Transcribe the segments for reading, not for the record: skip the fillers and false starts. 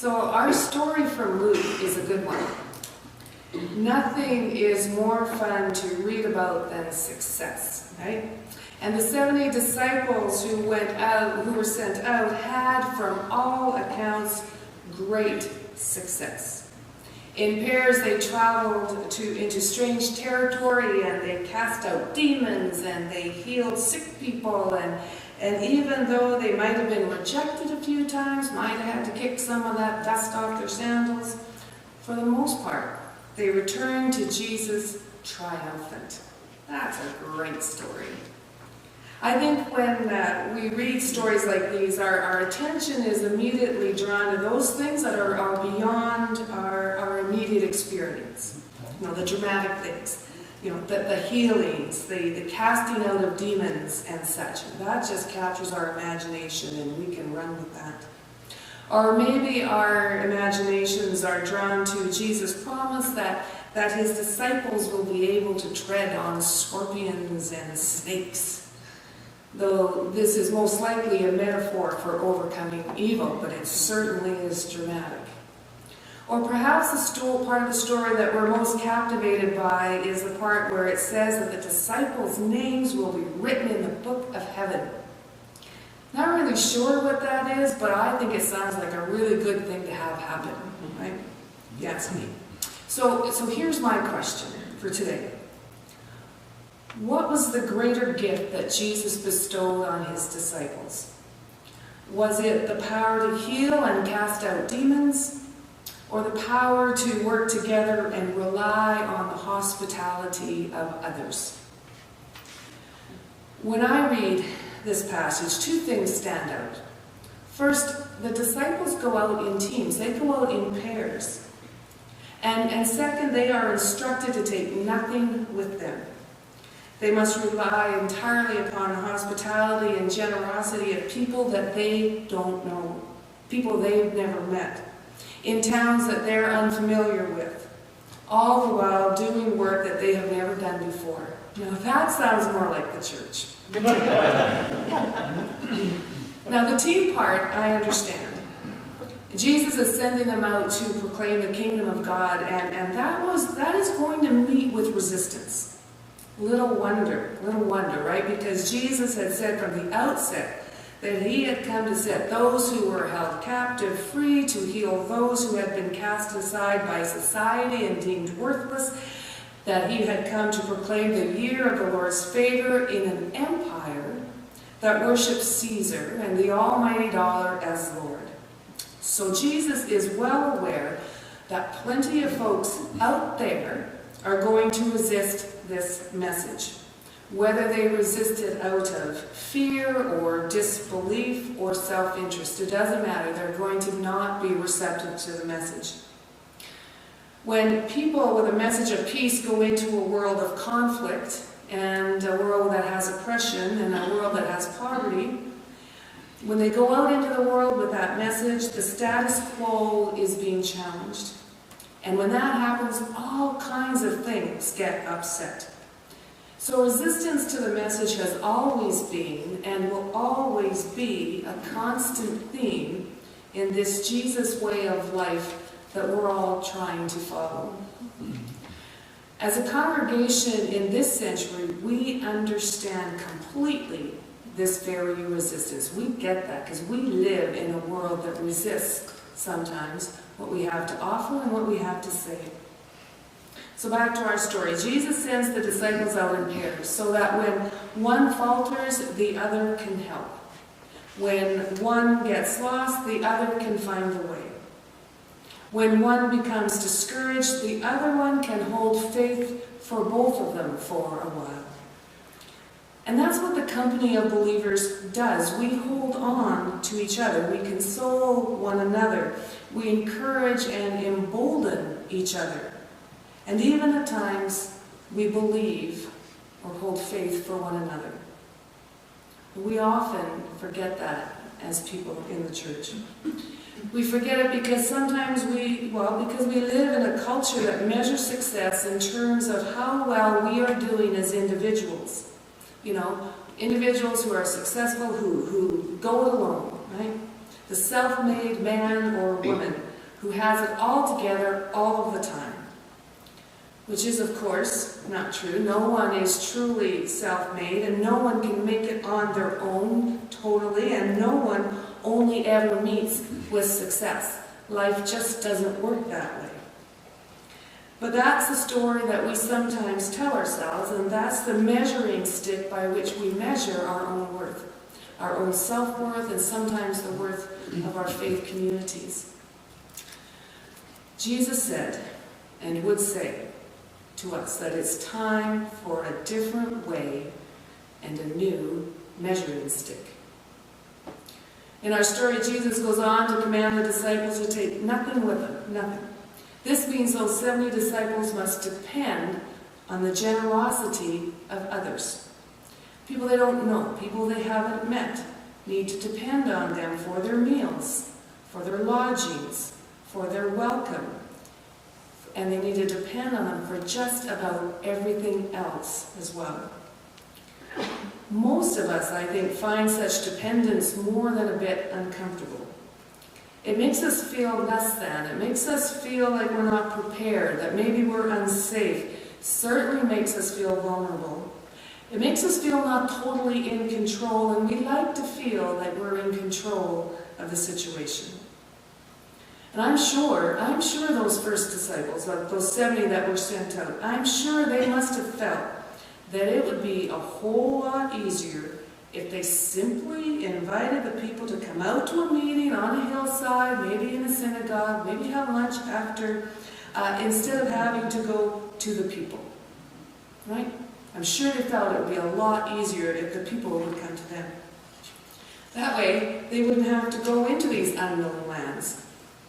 So our story from Luke is a good one. Nothing is more fun to read about than success, right? And the 70 disciples who were sent out, had, from all accounts, great success. In pairs, they traveled into strange territory, and they cast out demons, and they healed sick people, and even though they might have been rejected a few times, might have had to kick some of that dust off their sandals, for the most part, they returned to Jesus triumphant. That's a great story. I think when we read stories like these, our attention is immediately drawn to those things that are beyond our immediate experience. You know, the dramatic things, you know, the healings, the casting out of demons and such. That just captures our imagination, and we can run with that. Or maybe our imaginations are drawn to Jesus' promise that his disciples will be able to tread on scorpions and snakes. Though this is most likely a metaphor for overcoming evil, but it certainly is dramatic. Or perhaps the part of the story that we're most captivated by is the part where it says that the disciples' names will be written in the book of heaven. Not really sure what that is, but I think it sounds like a really good thing to have happen, right? Yes, me. So here's my question for today. What was the greater gift that Jesus bestowed on his disciples? Was it the power to heal and cast out demons, or the power to work together and rely on the hospitality of others? When I read this passage, two things stand out. First, the disciples go out in teams. They go out in pairs. And second, they are instructed to take nothing with them. They must rely entirely upon the hospitality and generosity of people that they don't know, people they've never met, in towns that they're unfamiliar with, all the while doing work that they have never done before. Now that sounds more like the church. Now the team part, I understand. Jesus is sending them out to proclaim the kingdom of God, and that is going to meet with resistance. Little wonder, right? Because Jesus had said from the outset that he had come to set those who were held captive free, to heal those who had been cast aside by society and deemed worthless, that he had come to proclaim the year of the Lord's favor in an empire that worships Caesar and the almighty dollar as Lord. So Jesus is well aware that plenty of folks out there are going to resist this message. Whether they resist it out of fear or disbelief or self-interest, it doesn't matter. They're going to not be receptive to the message. When people with a message of peace go into a world of conflict, and a world that has oppression, and a world that has poverty, when they go out into the world with that message, the status quo is being challenged. And when that happens, all kinds of things get upset. So resistance to the message has always been and will always be a constant theme in this Jesus way of life that we're all trying to follow. As a congregation in this century, we understand completely this very resistance. We get that because we live in a world that resists sometimes what we have to offer and what we have to say. So back to our story. Jesus sends the disciples out in pairs so that when one falters, the other can help. When one gets lost, the other can find the way. When one becomes discouraged, the other one can hold faith for both of them for a while. And that's what the company of believers does. We hold on to each other. We console one another. We encourage and embolden each other. And even at times, we believe or hold faith for one another. We often forget that as people in the church. We forget it because sometimes because we live in a culture that measures success in terms of how well we are doing as individuals. You know, individuals who are successful, who go it alone, right? The self-made man or woman who has it all together all of the time. Which is, of course, not true. No one is truly self-made, and no one can make it on their own totally, and no one only ever meets with success. Life just doesn't work that way. But that's the story that we sometimes tell ourselves, and that's the measuring stick by which we measure our own worth, our own self-worth, and sometimes the worth of our faith communities. Jesus said, and would say, to us that it's time for a different way and a new measuring stick. In our story, Jesus goes on to command the disciples to take nothing with them, nothing. This means those 70 disciples must depend on the generosity of others. People they don't know, people they haven't met, need to depend on them for their meals, for their lodgings, for their welcome, and they need to depend on them for just about everything else as well. Most of us, I think, find such dependence more than a bit uncomfortable. It makes us feel less than. It makes us feel like we're not prepared, that maybe we're unsafe. It certainly makes us feel vulnerable. It makes us feel not totally in control, and we like to feel like we're in control of the situation. And I'm sure those first disciples, those 70 that were sent out, I'm sure they must have felt that it would be a whole lot easier if they simply invited the people to come out to a meeting on a hillside, maybe in a synagogue, maybe have lunch after, instead of having to go to the people. Right? I'm sure they felt it would be a lot easier if the people would come to them. That way, they wouldn't have to go into these unknown lands.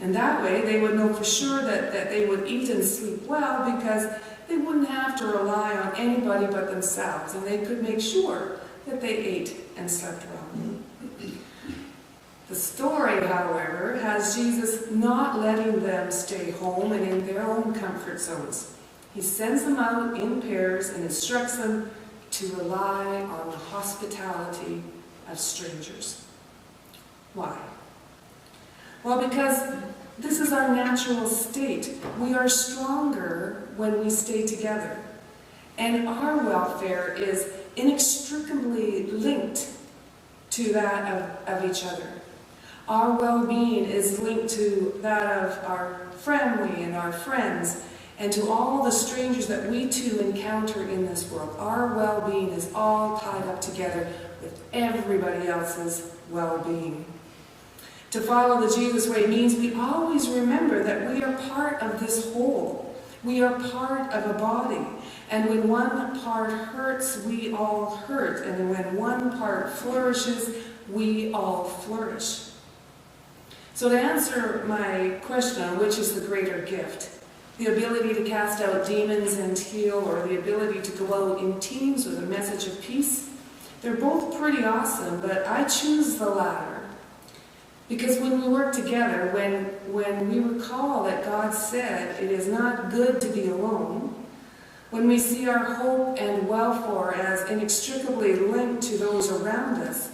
And that way, they would know for sure that they would eat and sleep well, because they wouldn't have to rely on anybody but themselves, and they could make sure that they ate and slept well. The story, however, has Jesus not letting them stay home and in their own comfort zones. He sends them out in pairs and instructs them to rely on the hospitality of strangers. Why? Well, because this is our natural state. We are stronger when we stay together. And our welfare is inextricably linked to that of each other. Our well-being is linked to that of our family and our friends, and to all the strangers that we too encounter in this world. Our well-being is all tied up together with everybody else's well-being. To follow the Jesus way means we always remember that we are part of this whole. We are part of a body. And when one part hurts, we all hurt. And when one part flourishes, we all flourish. So to answer my question on which is the greater gift, the ability to cast out demons and heal, or the ability to go out in teams with a message of peace, they're both pretty awesome, but I choose the latter. Because when we work together, when we recall that God said it is not good to be alone, when we see our hope and welfare as inextricably linked to those around us,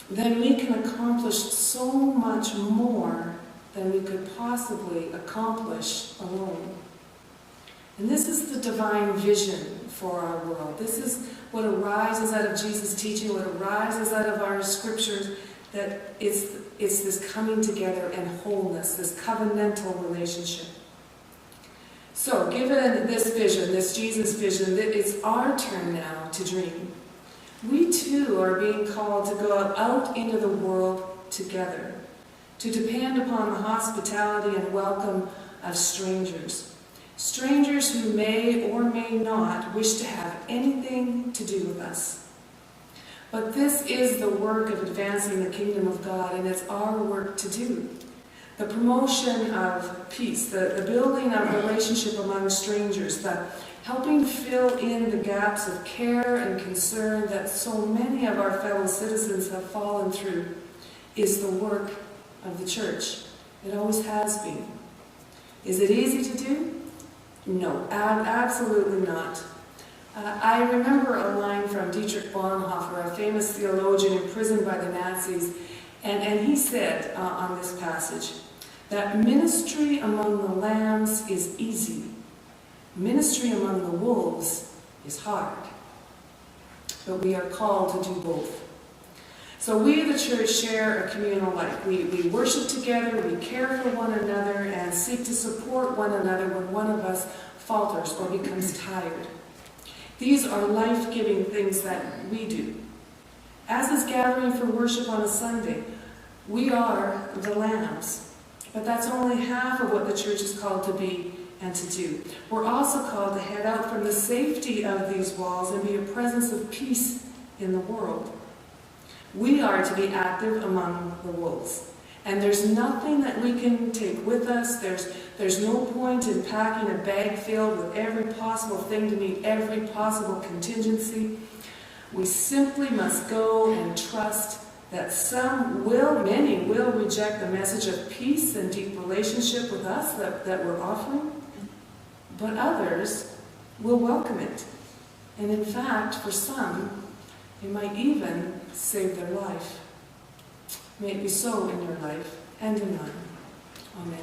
then we can accomplish so much more than we could possibly accomplish alone. And this is the divine vision for our world. This is what arises out of Jesus' teaching, what arises out of our scriptures, that it's this coming together and wholeness, this covenantal relationship. So, given this vision, this Jesus vision, it's our turn now to dream. We too are being called to go out into the world together, to depend upon the hospitality and welcome of strangers. Strangers who may or may not wish to have anything to do with us. But this is the work of advancing the kingdom of God, and it's our work to do. The promotion of peace, the building of relationship among strangers, the helping fill in the gaps of care and concern that so many of our fellow citizens have fallen through, is the work of the church. It always has been. Is it easy to do? No, absolutely not. I remember a line from Dietrich Bonhoeffer, a famous theologian imprisoned by the Nazis, and he said on this passage, that ministry among the lambs is easy. Ministry among the wolves is hard. But we are called to do both. So we, the church, share a communal life. We worship together, we care for one another, and seek to support one another when one of us falters or becomes tired. These are life-giving things that we do. As is gathering for worship on a Sunday, we are the lambs. But that's only half of what the church is called to be and to do. We're also called to head out from the safety of these walls and be a presence of peace in the world. We are to be active among the wolves. And there's nothing that we can take with us. There's no point in packing a bag filled with every possible thing to meet every possible contingency. We simply must go and trust that many will reject the message of peace and deep relationship with us that we're offering, but others will welcome it. And in fact, for some, it might even save their life. May it be so in your life and in mine. Amen.